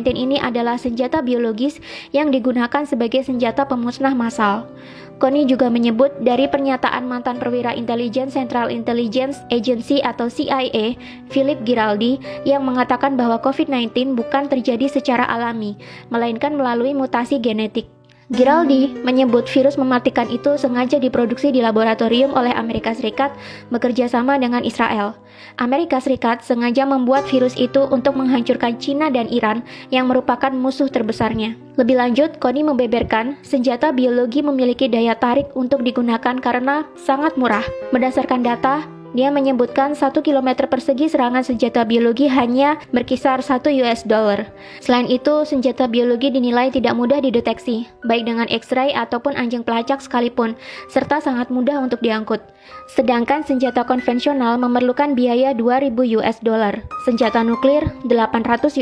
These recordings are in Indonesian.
COVID-19 ini adalah senjata biologis yang digunakan sebagai senjata pemusnah massal. Connie juga menyebut dari pernyataan mantan perwira intelijen Central Intelligence Agency atau CIA, Philip Giraldi, yang mengatakan bahwa COVID-19 bukan terjadi secara alami, melainkan melalui mutasi genetik. Giraldi menyebut virus mematikan itu sengaja diproduksi di laboratorium oleh Amerika Serikat bekerja sama dengan Israel. Amerika Serikat sengaja membuat virus itu untuk menghancurkan China dan Iran yang merupakan musuh terbesarnya. Lebih lanjut, Connie membeberkan senjata biologi memiliki daya tarik untuk digunakan karena sangat murah. Berdasarkan data, dia menyebutkan 1 km persegi serangan senjata biologi hanya berkisar $1. Selain itu, senjata biologi dinilai tidak mudah dideteksi, baik dengan X-ray ataupun anjing pelacak sekalipun, serta sangat mudah untuk diangkut. Sedangkan senjata konvensional memerlukan biaya $2.000, senjata nuklir $800,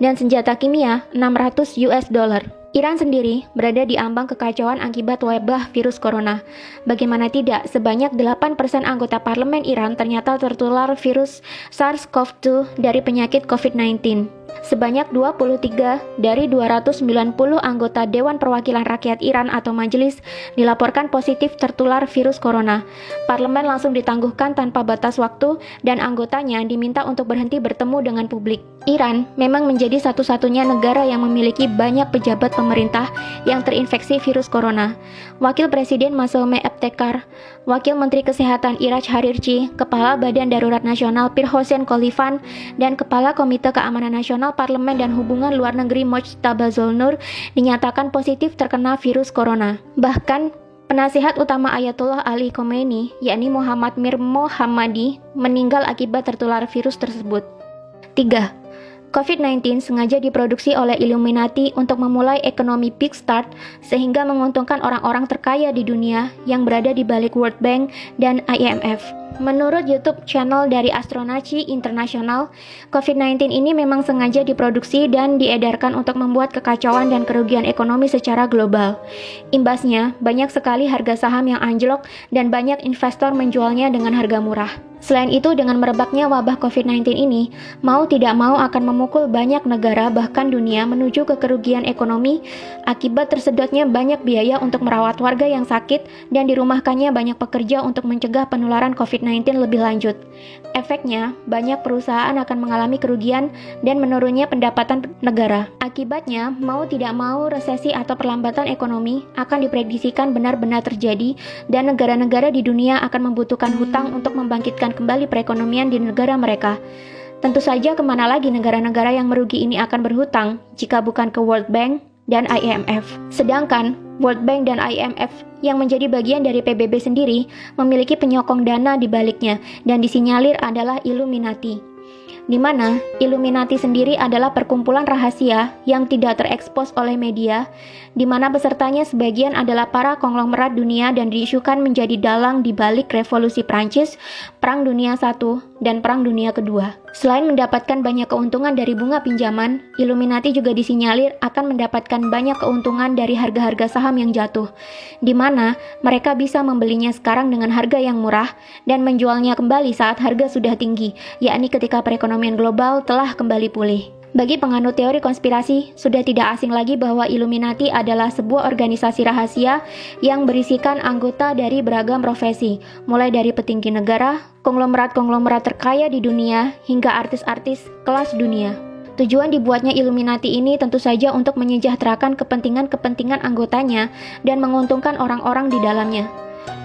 dan senjata kimia $600. Iran sendiri berada di ambang kekacauan akibat wabah virus corona. Bagaimana tidak, sebanyak 8% anggota parlemen Iran ternyata tertular virus SARS-CoV-2 dari penyakit COVID-19. Sebanyak 23 dari 290 anggota Dewan Perwakilan Rakyat Iran atau majelis dilaporkan positif tertular virus corona. Parlemen langsung ditangguhkan tanpa batas waktu dan anggotanya diminta untuk berhenti bertemu dengan publik. Iran memang menjadi satu-satunya negara yang memiliki banyak pejabat pemerintah yang terinfeksi virus corona. Wakil Presiden Masoume Ebtekar, Wakil Menteri Kesehatan Iraj Harirchi, Kepala Badan Darurat Nasional Pir Hossein Khalifan, dan Kepala Komite Keamanan Nasional Parlemen dan Hubungan Luar Negeri Mojtaba Zolnur dinyatakan positif terkena virus corona. Bahkan, penasihat utama Ayatollah Ali Khomeini, yakni Muhammad Mir Mohammadi, meninggal akibat tertular virus tersebut. 3. COVID-19 sengaja diproduksi oleh Illuminati untuk memulai ekonomi Big Start sehingga menguntungkan orang-orang terkaya di dunia yang berada di balik World Bank dan IMF. Menurut YouTube channel dari Astronaci International, COVID-19 ini memang sengaja diproduksi dan diedarkan untuk membuat kekacauan dan kerugian ekonomi secara global. Imbasnya, banyak sekali harga saham yang anjlok dan banyak investor menjualnya dengan harga murah. Selain itu, dengan merebaknya wabah COVID-19 ini, mau tidak mau akan memukul banyak negara bahkan dunia menuju ke kerugian ekonomi akibat tersedotnya banyak biaya untuk merawat warga yang sakit dan dirumahkannya banyak pekerja untuk mencegah penularan COVID-19 lebih lanjut. Efeknya, banyak perusahaan akan mengalami kerugian dan menurunnya pendapatan negara. Akibatnya, mau tidak mau resesi atau perlambatan ekonomi akan diprediksikan benar-benar terjadi dan negara-negara di dunia akan membutuhkan hutang untuk membangkitkan kembali perekonomian di negara mereka. Tentu saja kemana lagi negara-negara yang merugi ini akan berhutang jika bukan ke World Bank dan IMF. Sedangkan World Bank dan IMF yang menjadi bagian dari PBB sendiri memiliki penyokong dana di baliknya dan disinyalir adalah Illuminati. Di mana Illuminati sendiri adalah perkumpulan rahasia yang tidak terekspos oleh media, di mana pesertanya sebagian adalah para konglomerat dunia dan diisukan menjadi dalang di balik revolusi Prancis, Perang Dunia I, dan Perang Dunia Kedua. Selain mendapatkan banyak keuntungan dari bunga pinjaman, Illuminati juga disinyalir akan mendapatkan banyak keuntungan dari harga-harga saham yang jatuh, di mana mereka bisa membelinya sekarang dengan harga yang murah dan menjualnya kembali saat harga sudah tinggi, yakni ketika perekonomian global telah kembali pulih. Bagi penganut teori konspirasi, sudah tidak asing lagi bahwa Illuminati adalah sebuah organisasi rahasia yang berisikan anggota dari beragam profesi, mulai dari petinggi negara, konglomerat-konglomerat terkaya di dunia, hingga artis-artis kelas dunia. Tujuan dibuatnya Illuminati ini tentu saja untuk menyejahterakan kepentingan-kepentingan anggotanya dan menguntungkan orang-orang di dalamnya.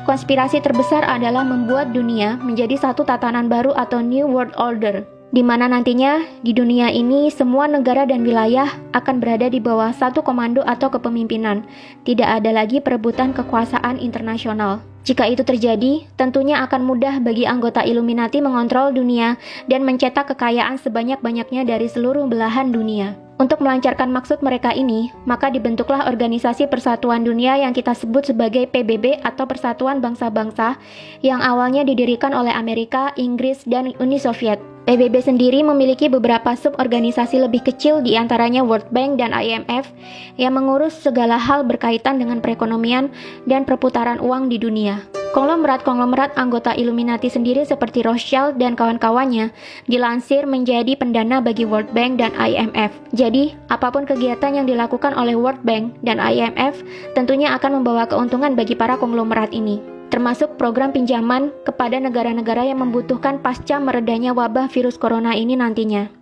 Konspirasi terbesar adalah membuat dunia menjadi satu tatanan baru atau New World Order, di mana nantinya di dunia ini semua negara dan wilayah akan berada di bawah satu komando atau kepemimpinan. Tidak ada lagi perebutan kekuasaan internasional. Jika itu terjadi, tentunya akan mudah bagi anggota Illuminati mengontrol dunia dan mencetak kekayaan sebanyak-banyaknya dari seluruh belahan dunia. Untuk melancarkan maksud mereka ini, maka dibentuklah Organisasi Persatuan Dunia yang kita sebut sebagai PBB atau Persatuan Bangsa-Bangsa yang awalnya didirikan oleh Amerika, Inggris, dan Uni Soviet. PBB sendiri memiliki beberapa suborganisasi lebih kecil, di antaranya World Bank dan IMF, yang mengurus segala hal berkaitan dengan perekonomian dan perputaran uang di dunia. Konglomerat-konglomerat anggota Illuminati sendiri seperti Rothschild dan kawan-kawannya dilansir menjadi pendana bagi World Bank dan IMF. Jadi, apapun kegiatan yang dilakukan oleh World Bank dan IMF tentunya akan membawa keuntungan bagi para konglomerat ini, termasuk program pinjaman kepada negara-negara yang membutuhkan pasca meredanya wabah virus corona ini nantinya.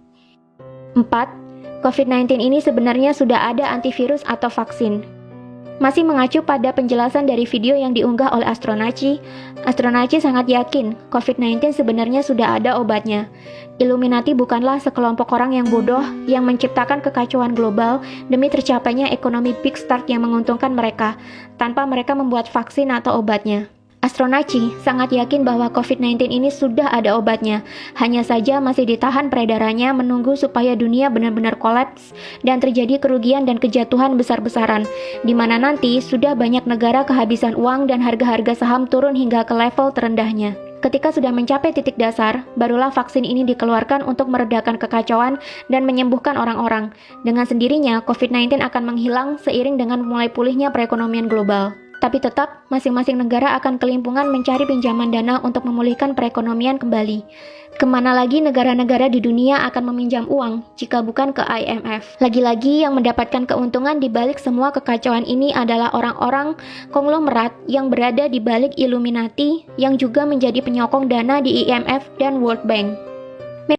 4. COVID-19 ini sebenarnya sudah ada antivirus atau vaksin. Masih mengacu pada penjelasan dari video yang diunggah oleh Astronaci sangat yakin COVID-19 sebenarnya sudah ada obatnya. Illuminati bukanlah sekelompok orang yang bodoh yang menciptakan kekacauan global demi tercapainya ekonomi big start yang menguntungkan mereka, tanpa mereka membuat vaksin atau obatnya. Astronaci sangat yakin bahwa COVID-19 ini sudah ada obatnya, hanya saja masih ditahan peredarannya menunggu supaya dunia benar-benar kolaps dan terjadi kerugian dan kejatuhan besar-besaran, di mana nanti sudah banyak negara kehabisan uang dan harga-harga saham turun hingga ke level terendahnya. Ketika sudah mencapai titik dasar, barulah vaksin ini dikeluarkan untuk meredakan kekacauan dan menyembuhkan orang-orang. Dengan sendirinya, COVID-19 akan menghilang seiring dengan mulai pulihnya perekonomian global. Tapi tetap, masing-masing negara akan kelimpungan mencari pinjaman dana untuk memulihkan perekonomian kembali. Kemana lagi negara-negara di dunia akan meminjam uang jika bukan ke IMF? Lagi-lagi yang mendapatkan keuntungan di balik semua kekacauan ini adalah orang-orang konglomerat yang berada di balik Illuminati yang juga menjadi penyokong dana di IMF dan World Bank.